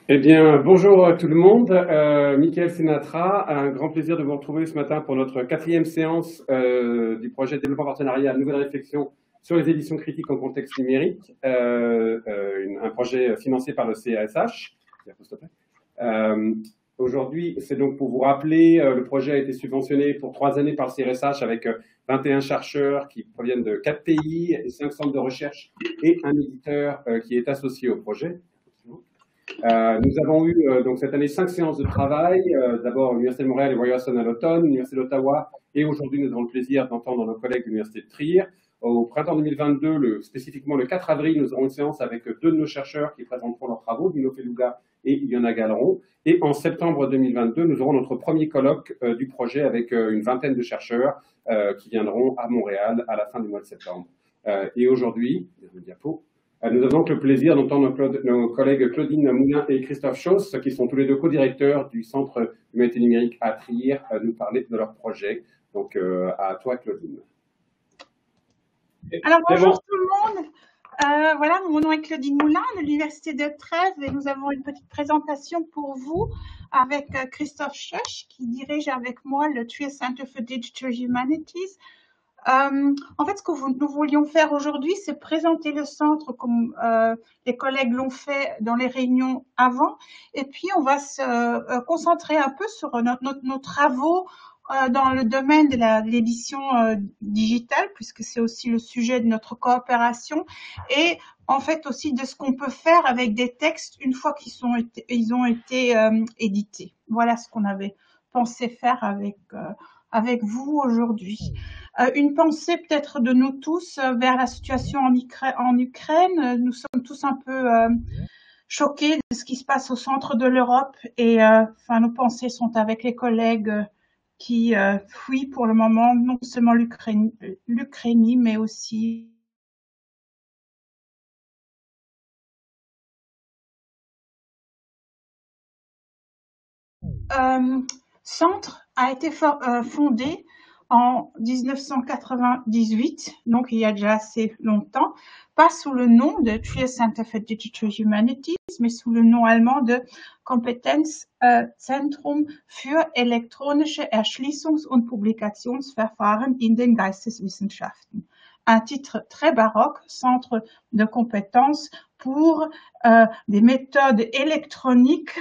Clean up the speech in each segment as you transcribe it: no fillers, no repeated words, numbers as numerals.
Eh bien, bonjour à tout le monde. Michael Sinatra, un grand plaisir de vous retrouver ce matin pour notre 4e séance du projet de développement partenariat Nouvelle Réflexion sur les éditions critiques en contexte numérique, un projet financé par le CASH. Aujourd'hui, c'est donc pour vous rappeler, le projet a été subventionné pour 3 années par le CRSH avec 21 chercheurs qui proviennent de 4 pays et 5 centres de recherche et un éditeur qui est associé au projet. Nous avons eu donc cette année 5 séances de travail, d'abord l'Université de Montréal et Ryerson à l'automne, l'Université d'Ottawa, et aujourd'hui nous avons le plaisir d'entendre nos collègues de l'Université de Trier. Au printemps 2022, spécifiquement le 4 avril, nous aurons une séance avec 2 de nos chercheurs qui présenteront leurs travaux, Dino Feluga et Ilona Galeron. Et en septembre 2022, nous aurons notre premier colloque du projet avec une vingtaine de chercheurs qui viendront à Montréal à la fin du mois de septembre. Et aujourd'hui, le diapo. Nous avons donc le plaisir d'entendre nos collègues Claudine Moulin et Christophe Chauss, qui sont tous les deux co-directeurs du Centre d'Humanité Numérique à Trier, à nous parler de leur projet. Donc, à toi, Claudine. Alors, bonjour tout le monde. Voilà, mon nom est Claudine Moulin de l'Université de Trèves et nous avons une petite présentation pour vous avec Christophe Chauss, qui dirige avec moi le Trier Center for Digital Humanities. En fait, ce que nous voulions faire aujourd'hui, c'est présenter le centre comme les collègues l'ont fait dans les réunions avant. Et puis, on va se concentrer un peu sur nos travaux dans le domaine de l'édition digitale, puisque c'est aussi le sujet de notre coopération. Et en fait, aussi de ce qu'on peut faire avec des textes une fois qu'ils ont été édités. Voilà ce qu'on avait pensé faire avec vous aujourd'hui. Une pensée peut-être de nous tous vers la situation en Ukraine. Nous sommes tous un peu choqués de ce qui se passe au centre de l'Europe et nos pensées sont avec les collègues qui fuient pour le moment non seulement l'Ukraine, mais aussi centre a été fondé en 1998, donc il y a déjà assez longtemps, pas sous le nom de Trier Center for Digital Humanities, mais sous le nom allemand de Kompetenzzentrum für elektronische Erschließungs- und Publikationsverfahren in den Geisteswissenschaften. Un titre très baroque, centre de compétences pour des méthodes électroniques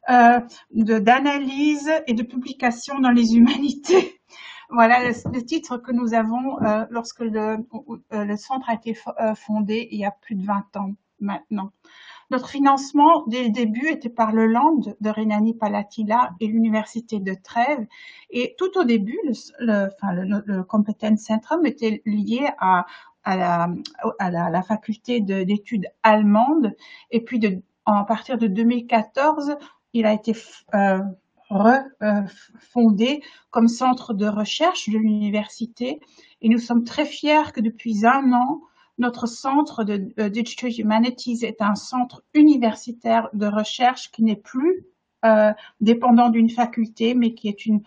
d'analyse et de publication dans les humanités. Voilà le titre que nous avons lorsque le centre a été fondé il y a plus de 20 ans maintenant. Notre financement, dès le début, était par le Land de Rhénanie-Palatinat et l'Université de Trèves. Et tout au début, le Kompetenzzentrum était lié à la faculté d'études allemandes. Et puis, à partir de 2014, il a été refondé comme centre de recherche de l'université. Et nous sommes très fiers que depuis 1 an, notre centre de Digital Humanities est un centre universitaire de recherche qui n'est plus dépendant d'une faculté, mais qui est une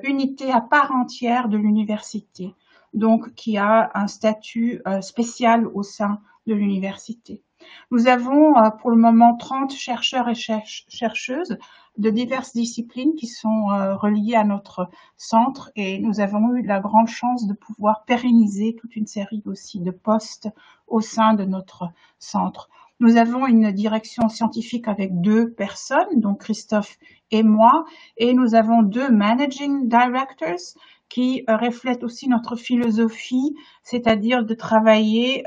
unité à part entière de l'université, donc qui a un statut spécial au sein de l'université. Nous avons pour le moment 30 chercheurs et chercheuses de diverses disciplines qui sont reliées à notre centre et nous avons eu la grande chance de pouvoir pérenniser toute une série aussi de postes au sein de notre centre. Nous avons une direction scientifique avec 2 personnes, donc Christophe et moi, et nous avons 2 managing directors qui reflètent aussi notre philosophie, c'est-à-dire de travailler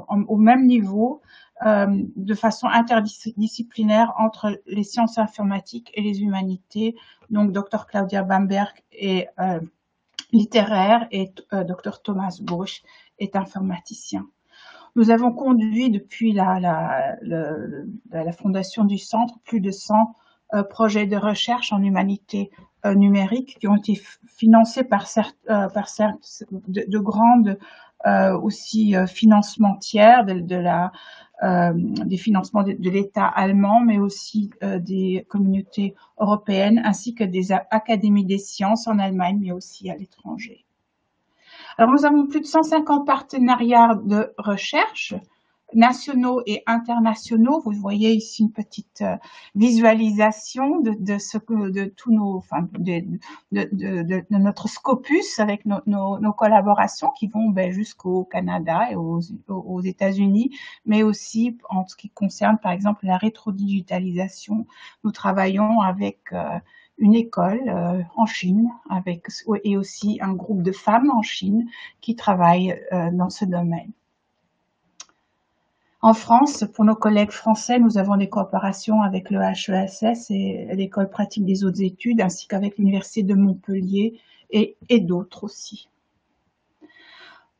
au même niveau, de façon interdisciplinaire entre les sciences informatiques et les humanités. Donc, Dr Claudia Bamberg est littéraire et Dr Thomas Bosch est informaticien. Nous avons conduit depuis la fondation du centre plus de 100 projets de recherche en humanité numérique qui ont été financés par de grandes aussi financements tiers des financements de l'État allemand, mais aussi des communautés européennes, ainsi que des académies des sciences en Allemagne, mais aussi à l'étranger. Alors, nous avons plus de 150 partenariats de recherche nationaux et internationaux. Vous voyez ici une petite visualisation de tous nos, enfin, de notre scopus avec nos collaborations qui vont jusqu'au Canada et aux États-Unis, mais aussi en ce qui concerne par exemple la rétrodigitalisation. Nous travaillons avec une école en Chine et aussi un groupe de femmes en Chine qui travaillent dans ce domaine. En France, pour nos collègues français, nous avons des coopérations avec le HESS et l'École pratique des hautes études, ainsi qu'avec l'Université de Montpellier et d'autres aussi.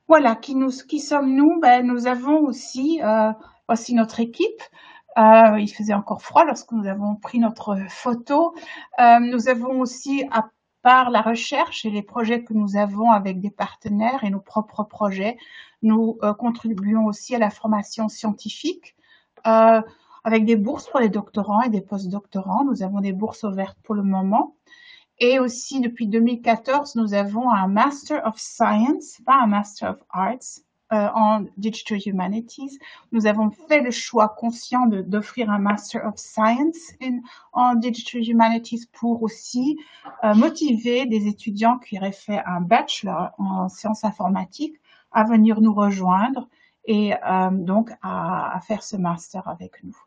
Voilà, qui sommes-nous? Nous avons aussi, voici notre équipe. Il faisait encore froid lorsque nous avons pris notre photo. Nous avons aussi, à part la recherche et les projets que nous avons avec des partenaires et nos propres projets, nous contribuons aussi à la formation scientifique avec des bourses pour les doctorants et des postdoctorants. Nous avons des bourses ouvertes pour le moment. Et aussi, depuis 2014, nous avons un Master of Science, pas un Master of Arts, en Digital Humanities. Nous avons fait le choix conscient d'offrir un Master of Science en Digital Humanities pour aussi motiver des étudiants qui auraient fait un Bachelor en sciences informatiques à venir nous rejoindre et donc à faire ce Master avec nous.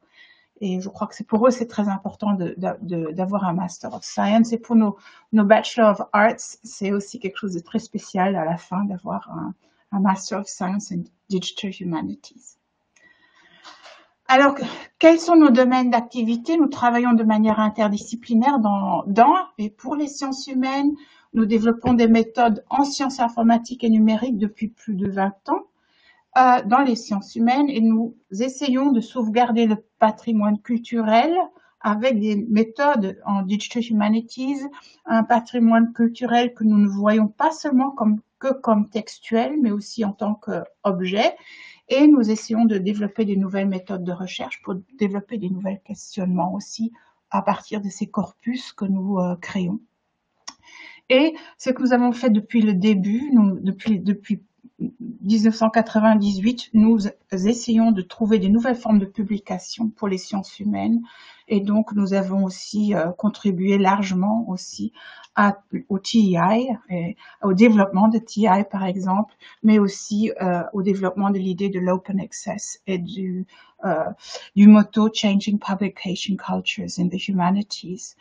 Et je crois que pour eux, c'est très important d'avoir un Master of Science. Et pour nos Bachelor of Arts, c'est aussi quelque chose de très spécial à la fin d'avoir un Master of Science in Digital Humanities. Alors, quels sont nos domaines d'activité? Nous travaillons de manière interdisciplinaire dans et pour les sciences humaines. Nous développons des méthodes en sciences informatiques et numériques depuis plus de 20 ans. Dans les sciences humaines et nous essayons de sauvegarder le patrimoine culturel avec des méthodes en Digital Humanities, un patrimoine culturel que nous ne voyons pas seulement comme textuel, mais aussi en tant qu'objet. Et nous essayons de développer des nouvelles méthodes de recherche pour développer des nouveaux questionnements aussi à partir de ces corpus que nous créons. Et ce que nous avons fait depuis le début, depuis 1998, nous essayons de trouver des nouvelles formes de publication pour les sciences humaines et donc nous avons aussi contribué largement aussi au TEI, au développement de TEI par exemple, mais aussi au développement de l'idée de l'open access et du motto Changing Publication Cultures in the Humanities.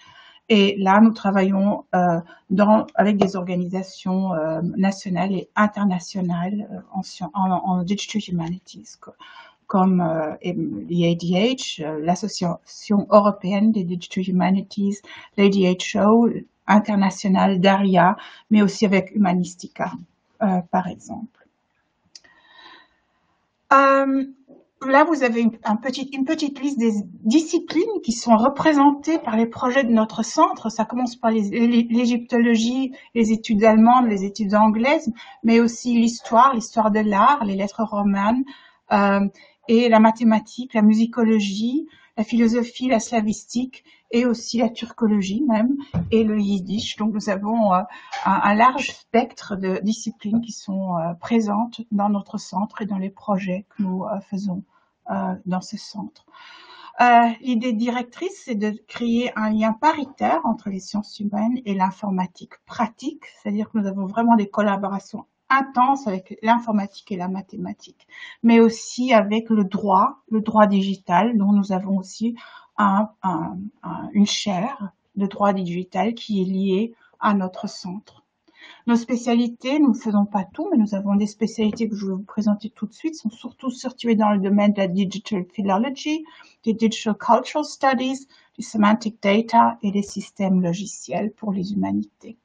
Et là, nous travaillons avec des organisations nationales et internationales en Digital Humanities, comme l'EADH, l'Association européenne des Digital Humanities, l'ADHO, internationale, DARIA, mais aussi avec Humanistica, par exemple. Là, vous avez une petite liste des disciplines qui sont représentées par les projets de notre centre. Ça commence par l'égyptologie, les études allemandes, les études anglaises, mais aussi l'histoire de l'art, les lettres romanes, et la mathématique, la musicologie, la philosophie, la slavistique, et aussi la turcologie même, et le yiddish. Donc nous avons un large spectre de disciplines qui sont présentes dans notre centre et dans les projets que nous faisons dans ce centre. L'idée directrice, c'est de créer un lien paritaire entre les sciences humaines et l'informatique pratique, c'est-à-dire que nous avons vraiment des collaborations intenses avec l'informatique et la mathématique, mais aussi avec le droit digital, dont nous avons aussi une chaire de droit digital qui est liée à notre centre. Nos spécialités, nous ne faisons pas tout, mais nous avons des spécialités que je vais vous présenter tout de suite, sont surtout situées dans le domaine de la Digital Philology, des Digital Cultural Studies, du Semantic Data et des systèmes logiciels pour les humanités.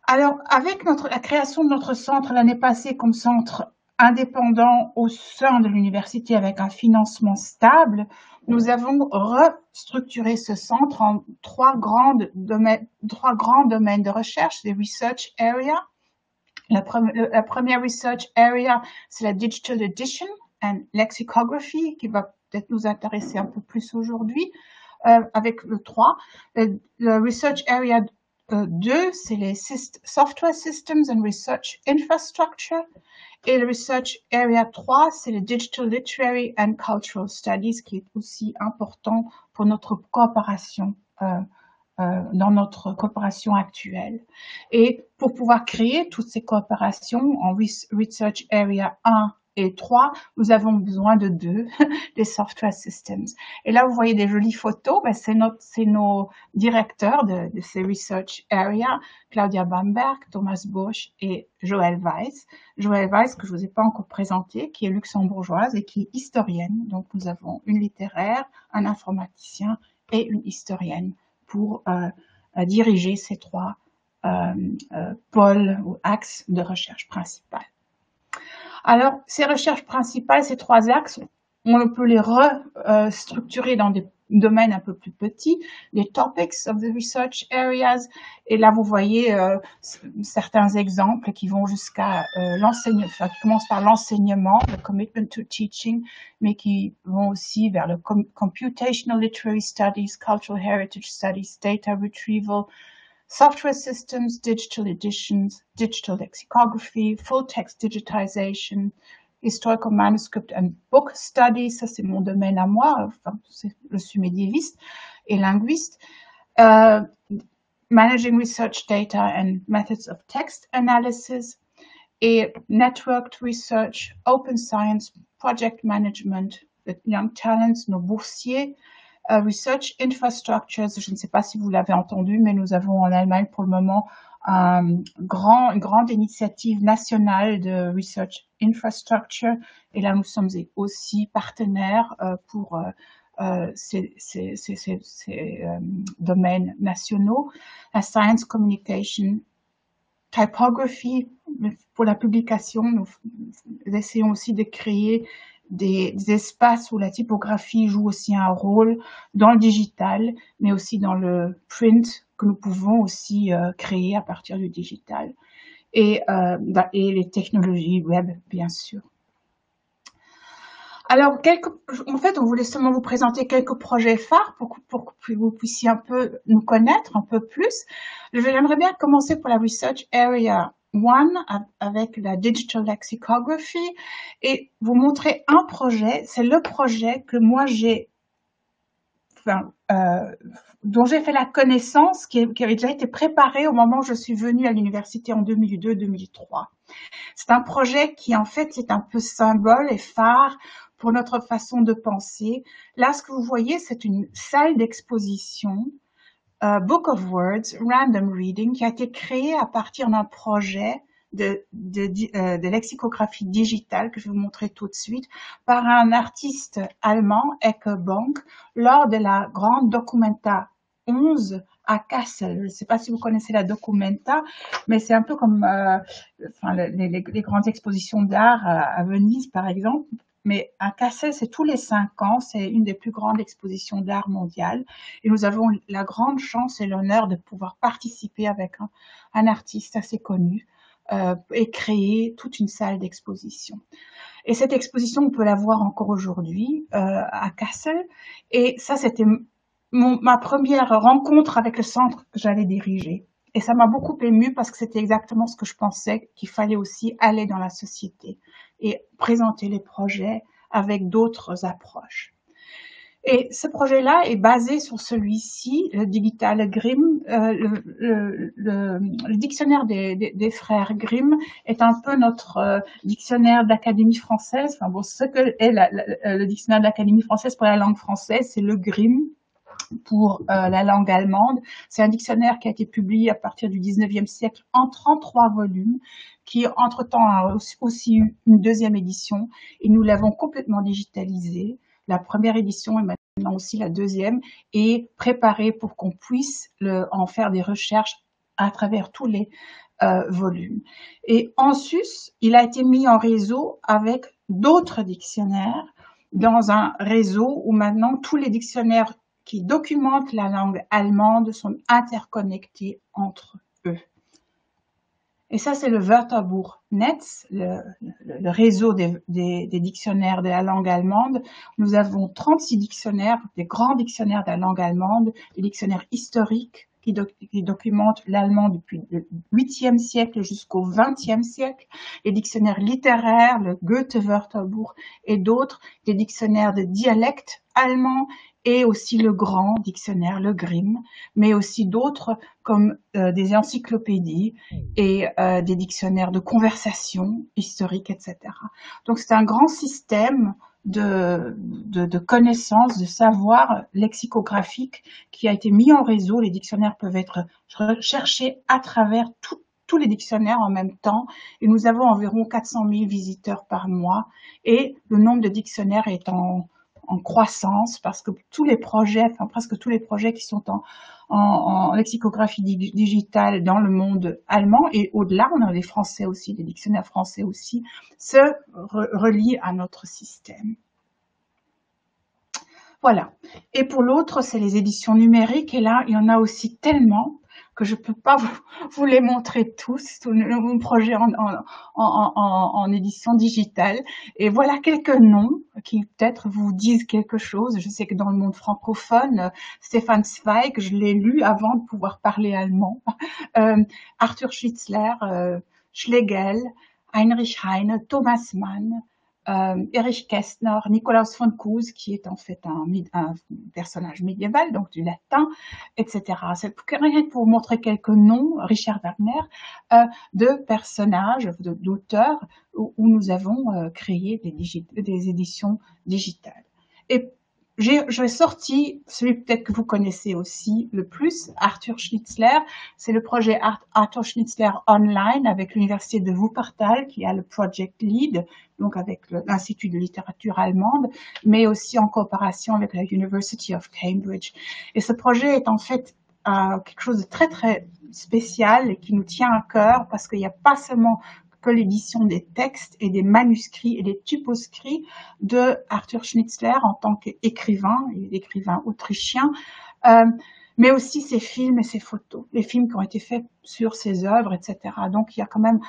Alors, avec la création de notre centre l'année passée comme centre indépendant au sein de l'université avec un financement stable, nous avons restructuré ce centre en trois grands domaines de recherche, des research areas. La première research area, c'est la Digital Edition and Lexicography, qui va peut-être nous intéresser un peu plus aujourd'hui, avec le 3. Le research area 2, c'est les Software Systems and Research Infrastructure. Et le Research Area 3, c'est le Digital Literary and Cultural Studies, qui est aussi important pour notre coopération, dans notre coopération actuelle. Et pour pouvoir créer toutes ces coopérations en Research Area 1 et 3, nous avons besoin de 2, des Software Systems. Et là, vous voyez des jolies photos, ben, c'est nos directeurs de ces Research Area, Claudia Bamberg, Thomas Bosch et Joël Weiss. Joël Weiss, que je ne vous ai pas encore présenté, qui est luxembourgeoise et qui est historienne. Donc, nous avons une littéraire, un informaticien et une historienne pour diriger ces 3 pôles ou axes de recherche principale. Alors, ces recherches principales, ces 3 axes, on peut les restructurer dans des domaines un peu plus petits, les topics of the research areas. Et là, vous voyez certains exemples qui vont jusqu'à l'enseignement, enfin, qui commencent par l'enseignement, le commitment to teaching, mais qui vont aussi vers le computational literary studies, cultural heritage studies, data retrieval, software systems, digital editions, digital lexicography, full text digitization, historical manuscript and book studies, ça c'est mon domaine à moi, enfin, je suis médiéviste et linguiste, managing research data and methods of text analysis, et networked research, open science, project management, the young talents, nos boursiers, research infrastructures, je ne sais pas si vous l'avez entendu, mais nous avons en Allemagne pour le moment une grande initiative nationale de research infrastructure, et là nous sommes aussi partenaires pour ces domaines nationaux. La science communication, typography, pour la publication, nous essayons aussi de créer des espaces où la typographie joue aussi un rôle dans le digital, mais aussi dans le print que nous pouvons aussi créer à partir du digital, et les technologies web, bien sûr. Alors, en fait, on voulait seulement vous présenter quelques projets phares pour que vous puissiez un peu nous connaître un peu plus. J'aimerais bien commencer pour la Research Area 1 avec la Digital Lexicography et vous montrer un projet. C'est le projet que moi dont j'ai fait la connaissance, qui avait déjà été préparé au moment où je suis venue à l'université en 2002-2003. C'est un projet qui, en fait, est un peu symbole et phare pour notre façon de penser. Là, ce que vous voyez, c'est une salle d'exposition, Book of Words, Random Reading, qui a été créée à partir d'un projet de lexicographie digitale que je vais vous montrer tout de suite par un artiste allemand, Ecke Bonk, lors de la grande Documenta 11 à Kassel. Je ne sais pas si vous connaissez la Documenta, mais c'est un peu comme les grandes expositions d'art à Venise, par exemple. Mais à Kassel, c'est tous les 5 ans, c'est une des plus grandes expositions d'art mondiales. Et nous avons la grande chance et l'honneur de pouvoir participer avec un artiste assez connu et créer toute une salle d'exposition. Et cette exposition, on peut la voir encore aujourd'hui à Kassel. Et ça, c'était ma première rencontre avec le centre que j'allais diriger. Et ça m'a beaucoup émue parce que c'était exactement ce que je pensais qu'il fallait aussi aller dans la société et présenter les projets avec d'autres approches. Et ce projet-là est basé sur celui-ci, le Digital Grimm. Le dictionnaire des frères Grimm est un peu notre dictionnaire de l'Académie française. Enfin bon, ce que est le dictionnaire de l'Académie française pour la langue française, c'est le Grimm pour la langue allemande. C'est un dictionnaire qui a été publié à partir du 19e siècle en 33 volumes, qui entre-temps a aussi eu une deuxième édition, et nous l'avons complètement digitalisé. La première édition et maintenant aussi la deuxième est préparée pour qu'on puisse en faire des recherches à travers tous les volumes. Et en sus, il a été mis en réseau avec d'autres dictionnaires dans un réseau où maintenant tous les dictionnaires qui documentent la langue allemande sont interconnectés entre eux. Et ça, c'est le Wörterbuchnetz, le réseau des dictionnaires de la langue allemande. Nous avons 36 dictionnaires, des grands dictionnaires de la langue allemande, des dictionnaires historiques, qui documentent l'allemand depuis le 8e siècle jusqu'au 20e siècle, les dictionnaires littéraires, le Goethe-Wörterbuch et d'autres, des dictionnaires de dialectes allemands et aussi le grand dictionnaire, le Grimm, mais aussi d'autres comme des encyclopédies et des dictionnaires de conversation historique, etc. Donc c'est un grand système de connaissances, de savoir lexicographique qui a été mis en réseau. Les dictionnaires peuvent être recherchés à travers tous les dictionnaires en même temps et nous avons environ 400 000 visiteurs par mois et le nombre de dictionnaires est en croissance parce que tous les projets, enfin presque tous les projets qui sont en lexicographie digitale dans le monde allemand et au-delà, on a des français aussi, des dictionnaires français aussi, se relient à notre système. Voilà. Et pour l'autre, c'est les éditions numériques et là, il y en a aussi tellement que je peux pas vous les montrer tous, tout mon projet en édition digitale. Et voilà quelques noms qui peut-être vous disent quelque chose. Je sais que dans le monde francophone, Stefan Zweig, je l'ai lu avant de pouvoir parler allemand. Arthur Schnitzler, Schlegel, Heinrich Heine, Thomas Mann, Erich Kästner, Nikolaus von Kues, qui est en fait un personnage médiéval, donc du latin, etc. C'est rien que pour vous montrer quelques noms, Richard Wagner, de personnages, d'auteurs où nous avons créé des éditions digitales. Et j'ai sorti celui peut-être que vous connaissez aussi le plus, Arthur Schnitzler. C'est le projet Arthur Schnitzler Online avec l'université de Wuppertal qui a le project lead, donc avec l'Institut de littérature allemande, mais aussi en coopération avec la University of Cambridge. Et ce projet est en fait quelque chose de très très spécial et qui nous tient à cœur parce qu'il n'y a pas seulement que l'édition des textes et des manuscrits et des typoscrits de Arthur Schnitzler en tant qu'écrivain, écrivain autrichien, mais aussi ses films et ses photos, les films qui ont été faits sur ses œuvres, etc. Donc il y a quand même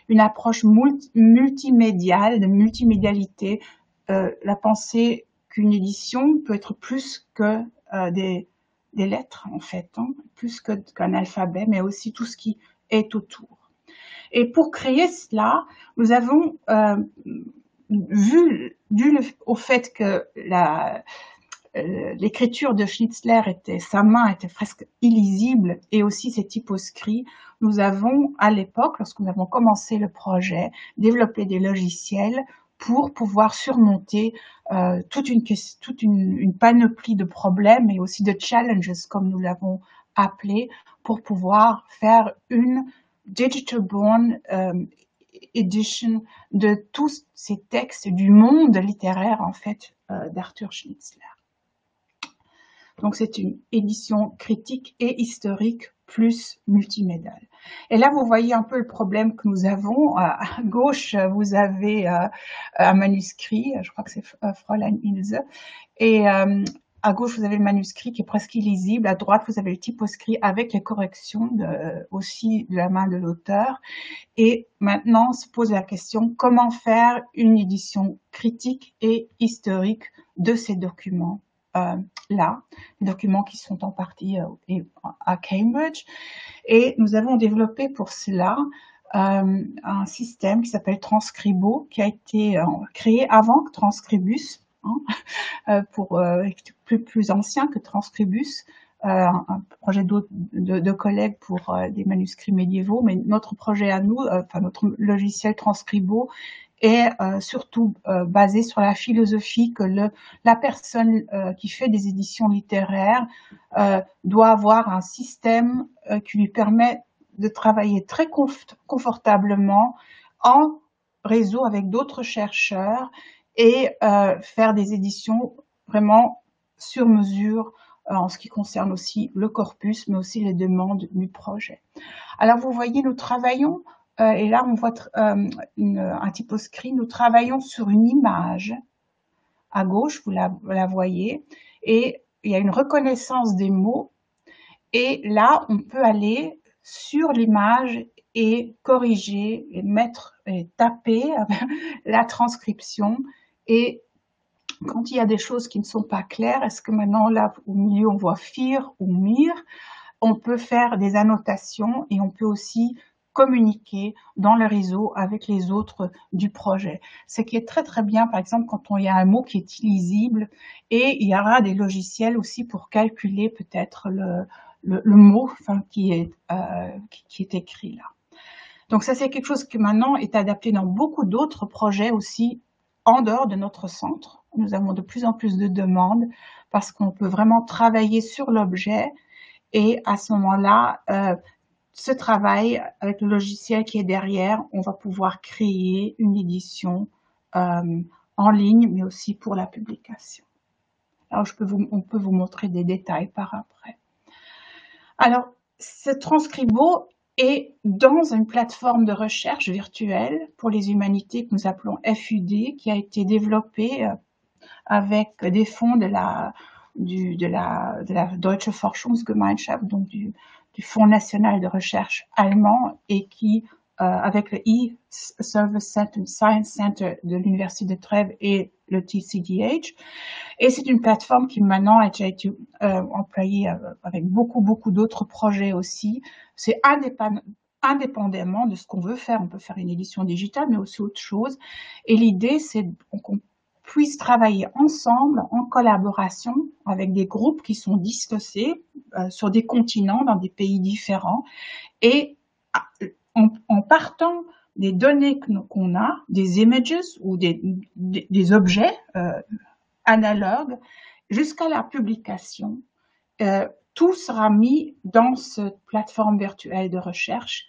une approche multimédiale, de multimédialité, la pensée qu'une édition peut être plus que des lettres en fait, hein, plus qu'un alphabet, mais aussi tout ce qui est autour. Et pour créer cela, nous avons dû au fait que l'écriture de Schnitzler sa main était presque illisible et aussi ses typoscrits, nous avons à l'époque, lorsque nous avons commencé le projet, développé des logiciels pour pouvoir surmonter toute une panoplie de problèmes et aussi de challenges, comme nous l'avons appelé, pour pouvoir faire une Digital Born Edition de tous ces textes du monde littéraire en fait d'Arthur Schnitzler. Donc c'est une édition critique et historique plus multimédiale. Et là vous voyez un peu le problème que nous avons. À gauche vous avez un manuscrit, je crois que c'est Fräulein Ilse, et à gauche, vous avez le manuscrit qui est presque illisible. À droite, vous avez le typoscrit avec les corrections aussi de la main de l'auteur. Et maintenant, se pose la question, comment faire une édition critique et historique de ces documents-là, les documents qui sont en partie à Cambridge. Et nous avons développé pour cela un système qui s'appelle Transcribo, qui a été créé avant que Transcribus, plus ancien que Transcribus, un projet de collègues pour des manuscrits médiévaux, mais notre projet à nous, notre logiciel Transcribo est surtout basé sur la philosophie que la personne qui fait des éditions littéraires doit avoir un système qui lui permet de travailler très confortablement en réseau avec d'autres chercheurs et faire des éditions vraiment sur mesure en ce qui concerne aussi le corpus, mais aussi les demandes du projet. Alors vous voyez, nous travaillons, et là on voit un typoscrit, nous travaillons sur une image. À gauche, vous la voyez, et il y a une reconnaissance des mots, et là on peut aller sur l'image et corriger, et taper la transcription. Et quand il y a des choses qui ne sont pas claires, est-ce que maintenant là au milieu on voit FIR ou MIR, on peut faire des annotations et on peut aussi communiquer dans le réseau avec les autres du projet. Ce qui est très très bien, par exemple, quand il y a un mot qui est illisible, et il y aura des logiciels aussi pour calculer peut-être le mot qui est écrit là. Donc ça, c'est quelque chose qui maintenant est adapté dans beaucoup d'autres projets aussi en dehors de notre centre. Nous avons de plus en plus de demandes parce qu'on peut vraiment travailler sur l'objet et à ce moment-là, ce travail avec le logiciel qui est derrière, on va pouvoir créer une édition en ligne, mais aussi pour la publication. Alors, on peut vous montrer des détails par après. Alors, ce Transcribo est dans une plateforme de recherche virtuelle pour les humanités que nous appelons FUD, qui a été développée avec des fonds de la Deutsche Forschungsgemeinschaft, donc du Fonds national de recherche allemand, et qui, avec le e-Service Center, Science Center de l'Université de Trèves et le TCDH. Et c'est une plateforme qui maintenant a déjà été employée avec beaucoup d'autres projets aussi. C'est indépendamment de ce qu'on veut faire. On peut faire une édition digitale, mais aussi autre chose. Et l'idée, c'est qu'on puisse travailler ensemble, en collaboration, avec des groupes qui sont dispersés sur des continents, dans des pays différents, et en partant des données qu'on a, des images ou des objets analogues, jusqu'à la publication, tout sera mis dans cette plateforme virtuelle de recherche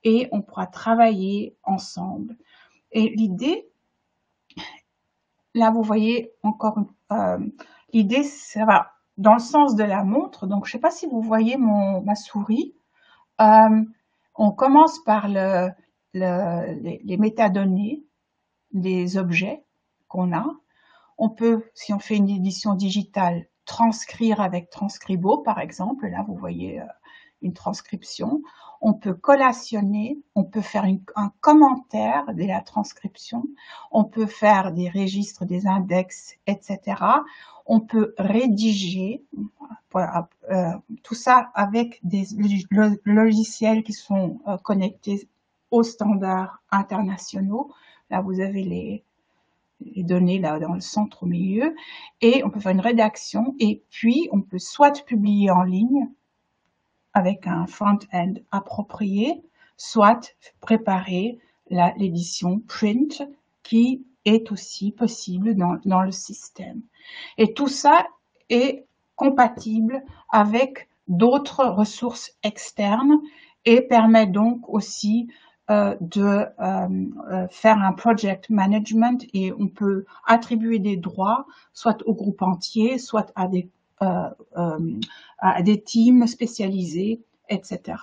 et on pourra travailler ensemble. Et l'idée, là, vous voyez encore, l'idée, ça va dans le sens de la montre. Donc, je ne sais pas si vous voyez ma souris. On commence par les métadonnées des objets qu'on a. On peut, si on fait une édition digitale, transcrire avec Transcribo, par exemple. Là, vous voyez une transcription. On peut collationner, on peut faire un commentaire de la transcription, on peut faire des registres, des index, etc. On peut rédiger, tout ça avec des logiciels qui sont connectés aux standards internationaux. Là, vous avez les données là dans le centre au milieu, et on peut faire une rédaction, et puis on peut soit publier en ligne avec un front-end approprié, soit préparer l'édition print qui est aussi possible dans le système. Et tout ça est compatible avec d'autres ressources externes et permet donc aussi de faire un project management, et on peut attribuer des droits soit au groupe entier, soit à des teams spécialisés, etc.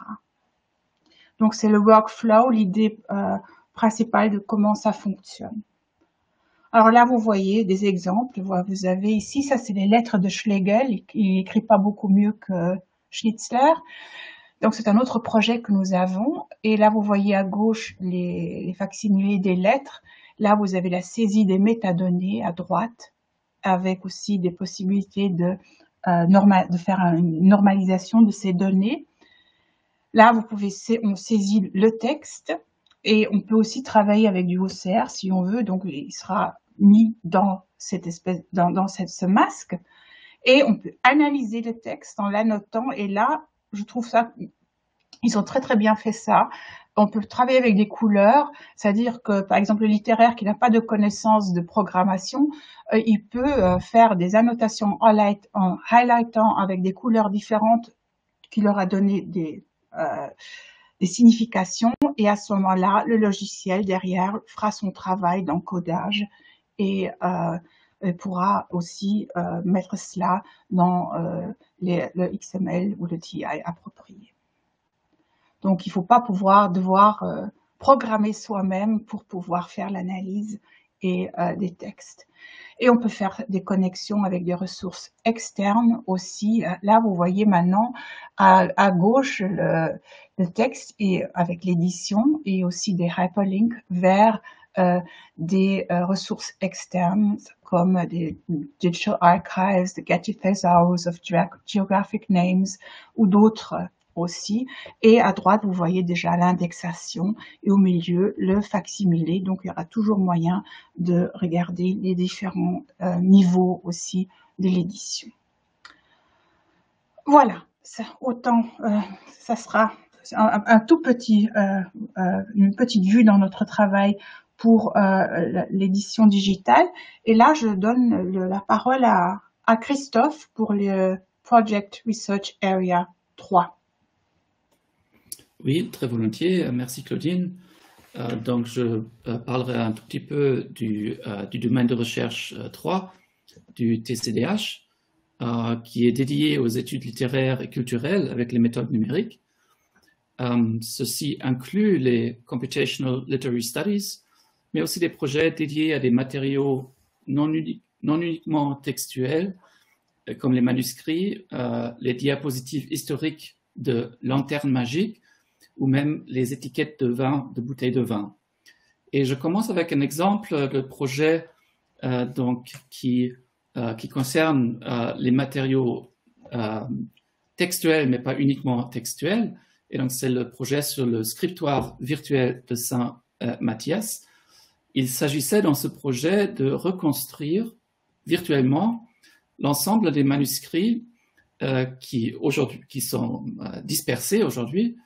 Donc c'est le workflow, l'idée principale de comment ça fonctionne. Alors là, vous voyez des exemples. Vous avez ici, ça c'est les lettres de Schlegel. Il n'écrit pas beaucoup mieux que Schnitzler. Donc c'est un autre projet que nous avons. Et là, vous voyez à gauche les facsimilés des lettres. Là, vous avez la saisie des métadonnées à droite, avec aussi des possibilités de faire une normalisation de ces données. Là, on saisit le texte, et on peut aussi travailler avec du OCR si on veut. Donc, il sera mis dans ce masque, et on peut analyser le texte en l'annotant. Et là, je trouve ça, ils ont très bien fait ça. On peut travailler avec des couleurs, c'est-à-dire que, par exemple, le littéraire qui n'a pas de connaissance de programmation, il peut faire des annotations en highlightant avec des couleurs différentes qui leur a donné des significations, et à ce moment-là, le logiciel derrière fera son travail d'encodage et pourra aussi mettre cela dans le XML ou le TI approprié. Donc, il ne faut pas devoir programmer soi-même pour pouvoir faire l'analyse des textes. Et on peut faire des connexions avec des ressources externes aussi. Là, vous voyez maintenant à gauche le texte, et avec l'édition, et aussi des hyperlinks vers des ressources externes comme des Digital Archives, the Getty Thesaurus of Geographic Names ou d'autres aussi. Et à droite, vous voyez déjà l'indexation et au milieu, le facsimilé. Donc, il y aura toujours moyen de regarder les différents niveaux aussi de l'édition. Voilà, autant ça sera un tout petit, une petite vue dans notre travail pour l'édition digitale. Et là, je donne la parole à Christophe pour le Project Research Area 3. Oui, très volontiers. Merci Claudine. Donc, je parlerai un tout petit peu du domaine de recherche 3 du TCDH, qui est dédié aux études littéraires et culturelles avec les méthodes numériques. Ceci inclut les Computational Literary Studies, mais aussi des projets dédiés à des matériaux non uniquement textuels, comme les manuscrits, les diapositives historiques de lanternes magiques, ou même les étiquettes de vin, de bouteilles de vin. Et je commence avec un exemple de projet qui concerne les matériaux textuels, mais pas uniquement textuels. Et donc, c'est le projet sur le scriptoire virtuel de Saint-Matthias. Il s'agissait dans ce projet de reconstruire virtuellement l'ensemble des manuscrits qui sont dispersés aujourd'hui,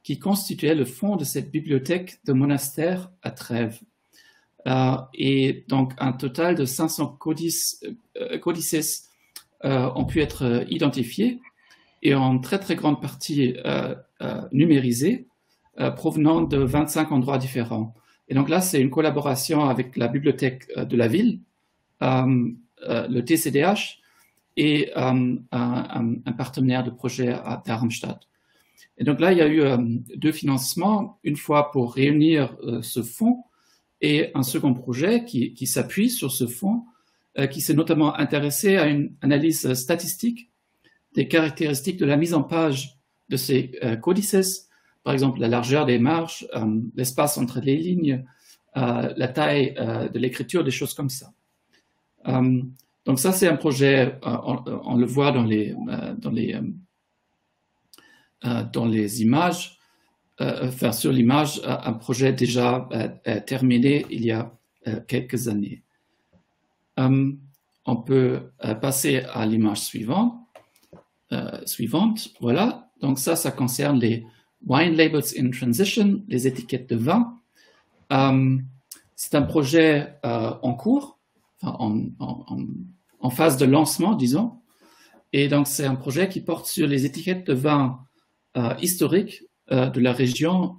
qui constituaient le fond de cette bibliothèque de monastère à Trèves. Et donc, un total de 500 codices ont pu être identifiés et en très, très grande partie numérisés, provenant de 25 endroits différents. Et donc là, c'est une collaboration avec la bibliothèque de la ville, le TCDH et un partenaire de projet à Darmstadt. Et donc là, il y a eu 2 financements, une fois pour réunir ce fonds et un second projet qui s'appuie sur ce fonds, qui s'est notamment intéressé à une analyse statistique des caractéristiques de la mise en page de ces codices, par exemple la largeur des marges, l'espace entre les lignes, la taille de l'écriture, des choses comme ça. Donc ça, c'est un projet, on le voit dans les images, sur l'image, un projet déjà terminé il y a quelques années. On peut passer à l'image suivante. Voilà, donc ça concerne les Wine Labels in Transition, les étiquettes de vin. C'est un projet en cours, en phase de lancement, disons. Et donc, c'est un projet qui porte sur les étiquettes de vin historiques de la région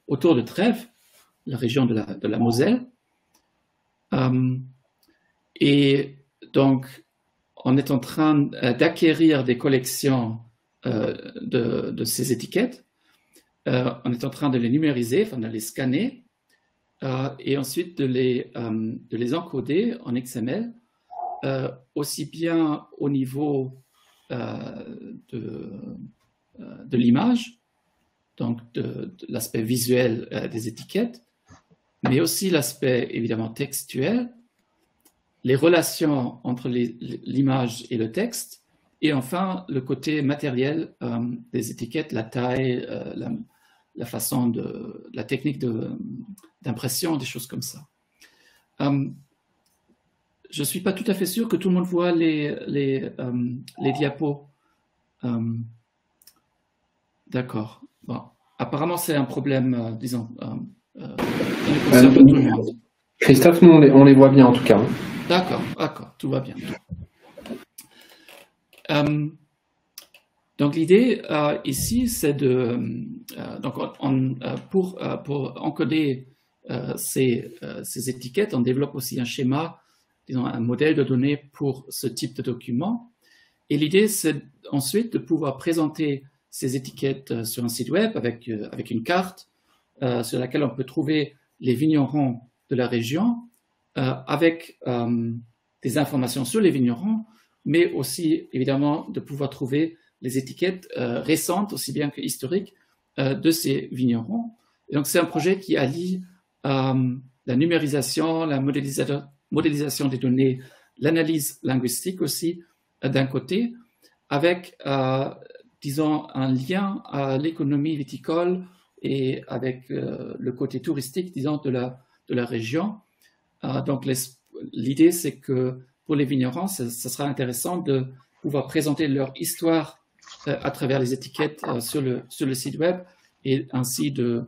autour de Trèves, la région de la Moselle. Et donc, on est en train d'acquérir des collections de ces étiquettes. On est en train de les numériser, enfin de les scanner, et ensuite de les encoder en XML, aussi bien au niveau de l'image, donc de l'aspect visuel des étiquettes, mais aussi l'aspect évidemment textuel, les relations entre l'image et le texte, et enfin le côté matériel des étiquettes, la taille, la façon la technique d'impression, des choses comme ça. Je ne suis pas tout à fait sûr que tout le monde voit les diapos. D'accord. Bon. Apparemment, c'est un problème, disons, concerne tout le monde. Christophe, nous, on les voit bien en tout cas. D'accord, tout va bien. Donc l'idée ici, c'est pour encoder ces étiquettes, on développe aussi un schéma, disons un modèle de données pour ce type de document. Et l'idée, c'est ensuite de pouvoir présenter ces étiquettes sur un site web avec une carte sur laquelle on peut trouver les vignerons de la région, avec des informations sur les vignerons, mais aussi évidemment de pouvoir trouver les étiquettes récentes, aussi bien que historiques, de ces vignerons. Et donc c'est un projet qui allie la numérisation, la modélisation des données l'analyse linguistique aussi d'un côté, avec, disons, un lien à l'économie viticole et avec le côté touristique, disons, de la région. Donc, l'idée, c'est que pour les vignerons, ça sera intéressant de pouvoir présenter leur histoire à travers les étiquettes sur le site web et ainsi de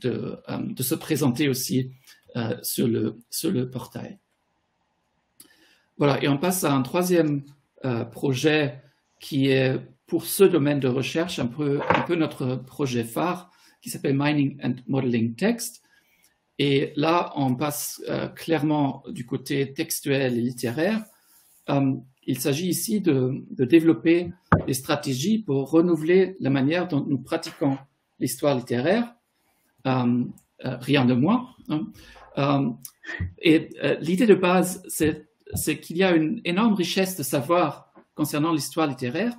se présenter aussi sur le portail. Voilà, et on passe à un troisième projet qui est pour ce domaine de recherche un peu notre projet phare qui s'appelle Mining and Modeling Text. Et là, on passe clairement du côté textuel et littéraire. Il s'agit ici de développer des stratégies pour renouveler la manière dont nous pratiquons l'histoire littéraire, rien de moins. Et l'idée de base, c'est qu'il y a une énorme richesse de savoir concernant l'histoire littéraire,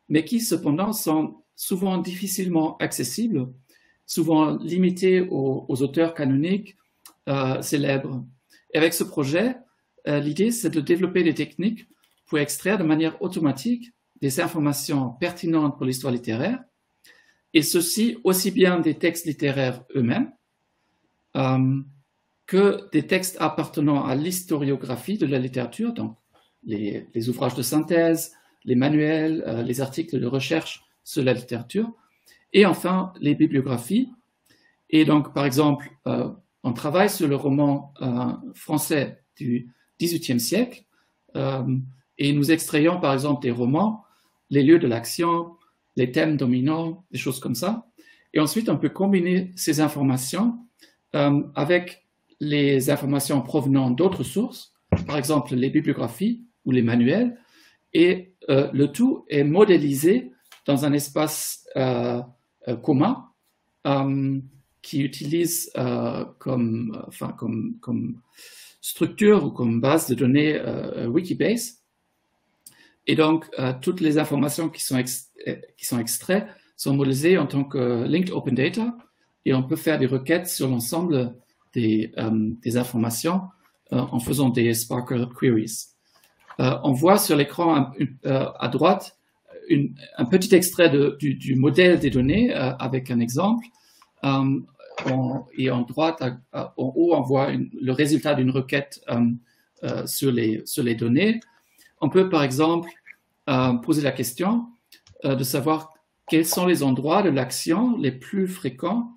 mais qui cependant sont souvent difficilement accessibles, souvent limités aux auteurs canoniques célèbres. Et avec ce projet, l'idée, c'est de développer des techniques pour extraire de manière automatique des informations pertinentes pour l'histoire littéraire, et ceci aussi bien des textes littéraires eux-mêmes que des textes appartenant à l'historiographie de la littérature, donc les ouvrages de synthèse, les manuels, les articles de recherche sur la littérature, et enfin les bibliographies. Et donc, par exemple, on travaille sur le roman français du XVIIIe siècle, et nous extrayons par exemple des romans, les lieux de l'action, les thèmes dominants, des choses comme ça. Et ensuite, on peut combiner ces informations avec les informations provenant d'autres sources, par exemple les bibliographies ou les manuels, et le tout est modélisé dans un espace commun qui utilise comme structure ou comme base de données Wikibase. Et donc, toutes les informations qui sont extraites sont modélisées en tant que linked open data, et on peut faire des requêtes sur l'ensemble des informations en faisant des Spark queries. On voit sur l'écran à droite un petit extrait du modèle des données avec un exemple. Et en droite, en haut, on voit le résultat d'une requête sur les données. On peut, par exemple, poser la question de savoir quels sont les endroits de l'action les plus fréquents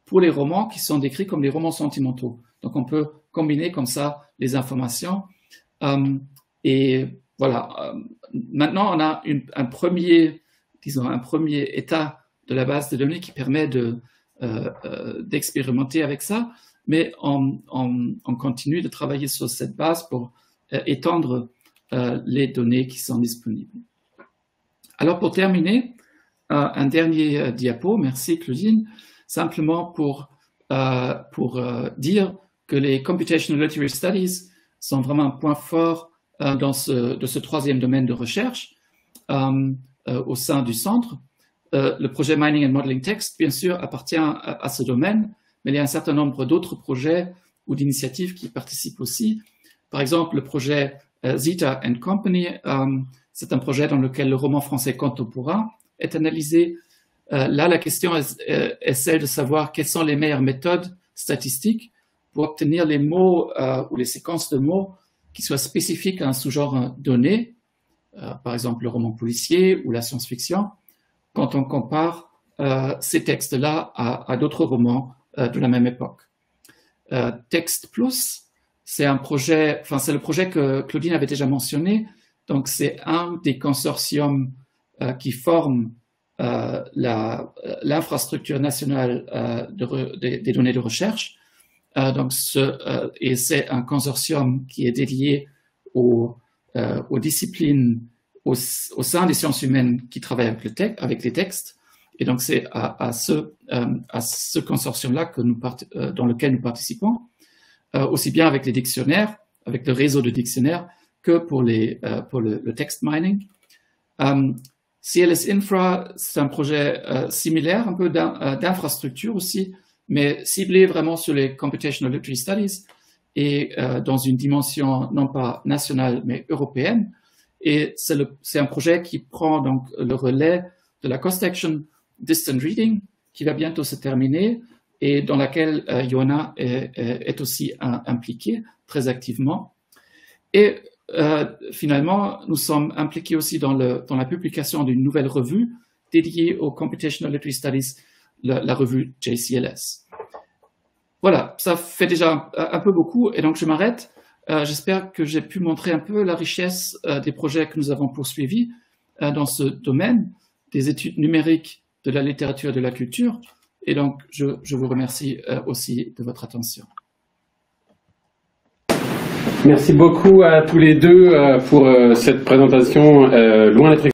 pour les romans qui sont décrits comme les romans sentimentaux. Donc, on peut combiner comme ça les informations. Et voilà, maintenant, on a un premier état de la base de données qui permet d'expérimenter avec ça, mais on continue de travailler sur cette base pour étendre les données qui sont disponibles. Alors, pour terminer, un dernier diapo, merci Claudine, simplement pour dire que les Computational Literary Studies sont vraiment un point fort de ce troisième domaine de recherche au sein du centre. Le projet Mining and Modeling Text, bien sûr, appartient à ce domaine, mais il y a un certain nombre d'autres projets ou d'initiatives qui participent aussi. Par exemple, le projet Zeta and Company, c'est un projet dans lequel le roman français contemporain est analysé. Là, la question est celle de savoir quelles sont les meilleures méthodes statistiques pour obtenir les mots ou les séquences de mots qui soient spécifiques à un sous-genre donné, par exemple le roman policier ou la science-fiction, quand on compare ces textes-là à d'autres romans de la même époque. Text Plus, c'est le projet que Claudine avait déjà mentionné. Donc, c'est un des consortiums qui forment l'infrastructure nationale des données de recherche. Et c'est un consortium qui est dédié aux disciplines au sein des sciences humaines qui travaillent avec les textes. Et donc, c'est à ce consortium-là dans lequel nous participons, aussi bien avec les dictionnaires, avec le réseau de dictionnaires, que pour le text mining. CLS Infra, c'est un projet similaire, un peu d'infrastructure aussi, mais ciblé vraiment sur les Computational Literary Studies. et dans une dimension non pas nationale mais européenne. Et c'est un projet qui prend donc le relais de la Cost Action Distant Reading qui va bientôt se terminer et dans laquelle Joanna est aussi impliquée très activement. Et finalement, nous sommes impliqués aussi dans la publication d'une nouvelle revue dédiée aux Computational Literacy Studies, la revue JCLS. Voilà, ça fait déjà un peu beaucoup et donc je m'arrête. J'espère que j'ai pu montrer un peu la richesse des projets que nous avons poursuivis dans ce domaine des études numériques de la littérature et de la culture. Et donc, je vous remercie aussi de votre attention. Merci beaucoup à tous les deux pour cette présentation loin d'être